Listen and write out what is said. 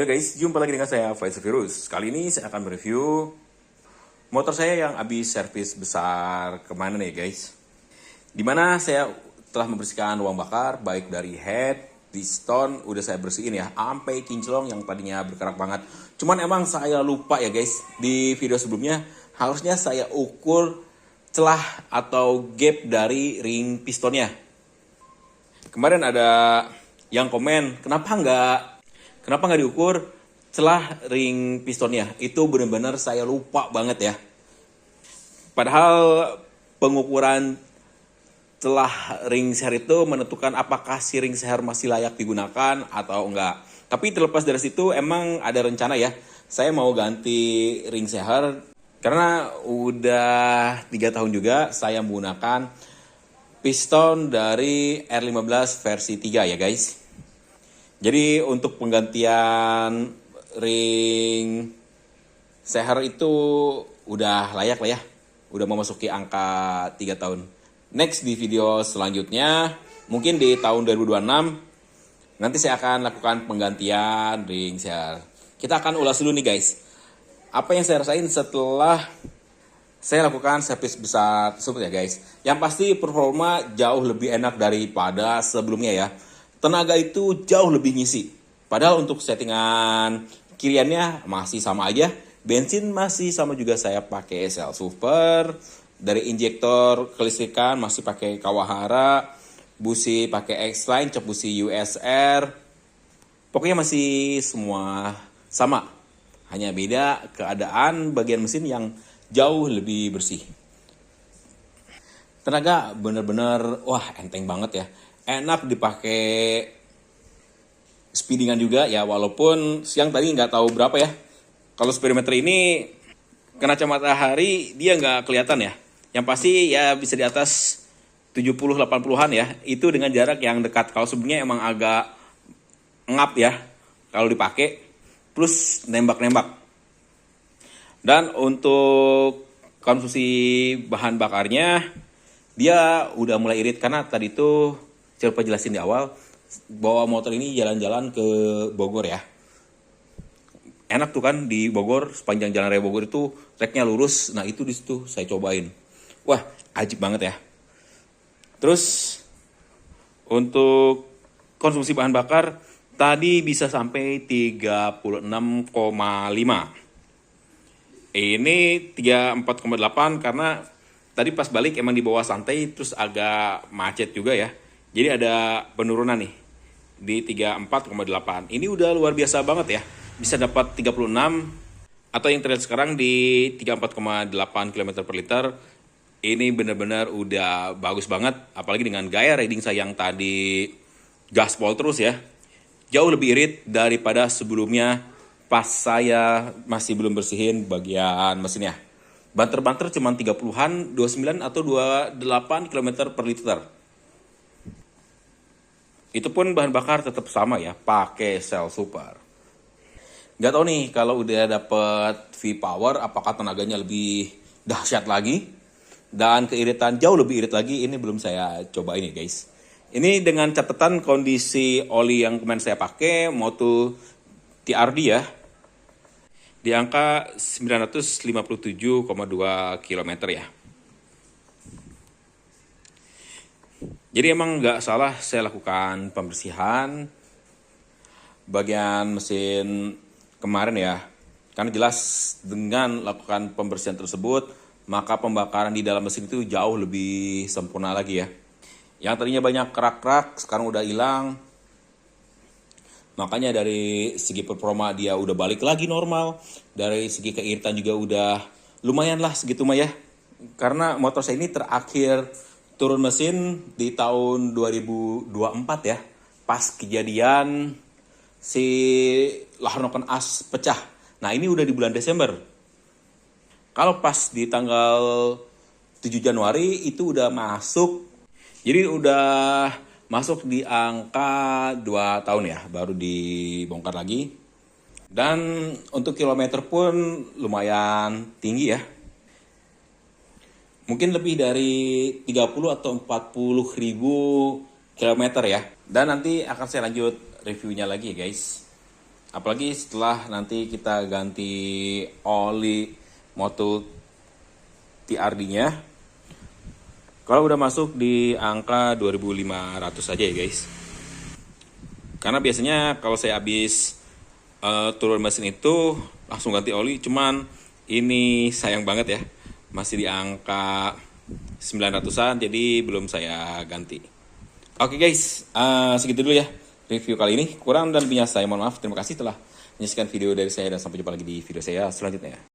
Halo guys, jumpa lagi dengan saya Faisal Virus. Kali ini saya akan mereview motor saya yang habis servis besar kemana nih guys. Dimana saya telah membersihkan ruang bakar baik dari head, piston, udah saya bersihin ya, sampai kinclong yang tadinya berkerak banget. Cuman emang saya lupa ya guys, di video sebelumnya harusnya saya ukur celah atau gap dari ring pistonnya. Kemarin ada yang komen, Kenapa nggak diukur celah ring pistonnya? Itu benar-benar saya lupa banget ya. Padahal pengukuran celah ring seher itu menentukan apakah si ring seher masih layak digunakan atau enggak. Tapi terlepas dari situ emang ada rencana ya. Saya mau ganti ring seher karena udah 3 tahun juga saya menggunakan piston dari R15 versi 3 ya guys. Jadi untuk penggantian ring seher itu udah layak lah ya. Udah memasuki angka 3 tahun. Next di video selanjutnya, mungkin di tahun 2026, nanti saya akan lakukan penggantian ring seher. Kita akan ulas dulu nih guys. Apa yang saya rasain setelah saya lakukan servis besar tersebut ya guys. Yang pasti performa jauh lebih enak daripada sebelumnya ya. Tenaga itu jauh lebih ngisi. Padahal untuk settingan kiriannya masih sama aja. Bensin masih sama juga, saya pakai Shell Super. Dari injektor kelistrikan masih pakai Kawahara. Busi pakai X-Line, cok busi USR. Pokoknya masih semua sama. Hanya beda keadaan bagian mesin yang jauh lebih bersih. Tenaga bener-bener wah enteng banget ya. Enak dipakai speedingan juga ya, walaupun siang tadi nggak tahu berapa ya. Kalau speedometer ini kena cahaya matahari dia nggak kelihatan ya. Yang pasti ya bisa di atas 70-80-an ya. Itu dengan jarak yang dekat. Kalau sebelumnya emang agak ngap ya kalau dipakai. Plus nembak-nembak. Dan untuk konsumsi bahan bakarnya dia udah mulai irit karena tadi tuh saya lupa jelasin di awal, bawa motor ini jalan-jalan ke Bogor ya. Enak tuh kan di Bogor, sepanjang jalan raya Bogor itu treknya lurus. Nah itu di situ saya cobain. Wah, ajib banget ya. Terus untuk konsumsi bahan bakar tadi bisa sampai 36,5. Ini 34,8 karena tadi pas balik emang di bawah santai terus agak macet juga ya. Jadi ada penurunan nih di 34,8. Ini udah luar biasa banget ya. Bisa dapat 36 atau yang terlihat sekarang di 34,8 km per liter. Ini benar-benar udah bagus banget. Apalagi dengan gaya riding saya yang tadi gaspol terus ya. Jauh lebih irit daripada sebelumnya pas saya masih belum bersihin bagian mesinnya. Banter-banter cuma 30-an, 29 atau 28 km per liter. Itu pun bahan bakar tetap sama ya, pakai Shell Super. Gak tau nih kalau udah dapet V-Power apakah tenaganya lebih dahsyat lagi. Dan keiritan jauh lebih irit lagi, ini belum saya coba ini guys. Ini dengan catatan kondisi oli yang kemarin saya pakai, Moto TRD ya. Di angka 957,2 km ya. Jadi emang nggak salah saya lakukan pembersihan bagian mesin kemarin ya. Karena jelas dengan lakukan pembersihan tersebut, maka pembakaran di dalam mesin itu jauh lebih sempurna lagi ya. Yang tadinya banyak kerak-kerak, sekarang udah hilang. Makanya dari segi performa dia udah balik lagi normal. Dari segi keiritan juga udah lumayan lah segitu mah ya. Karena motor saya ini terakhir turun mesin di tahun 2024 ya. Pas kejadian si Laharnoken as pecah. Nah ini udah di bulan Desember. Kalau pas di tanggal 7 Januari itu udah masuk. Jadi udah masuk di angka 2 tahun ya. Baru dibongkar lagi. Dan untuk kilometer pun lumayan tinggi ya. Mungkin lebih dari 30 atau 40 ribu kilometer ya. Dan nanti akan saya lanjut reviewnya lagi ya guys. Apalagi setelah nanti kita ganti oli motor TRD-nya. Kalau udah masuk di angka 2.500 saja ya guys. Karena biasanya kalau saya habis turun mesin itu langsung ganti oli, cuman ini sayang banget ya, masih di angka 900-an, jadi belum saya ganti. Oke guys, segitu dulu ya review kali ini. Kurang dan lebihnya saya mohon maaf. Terima kasih telah menyaksikan video dari saya dan sampai jumpa lagi di video saya selanjutnya.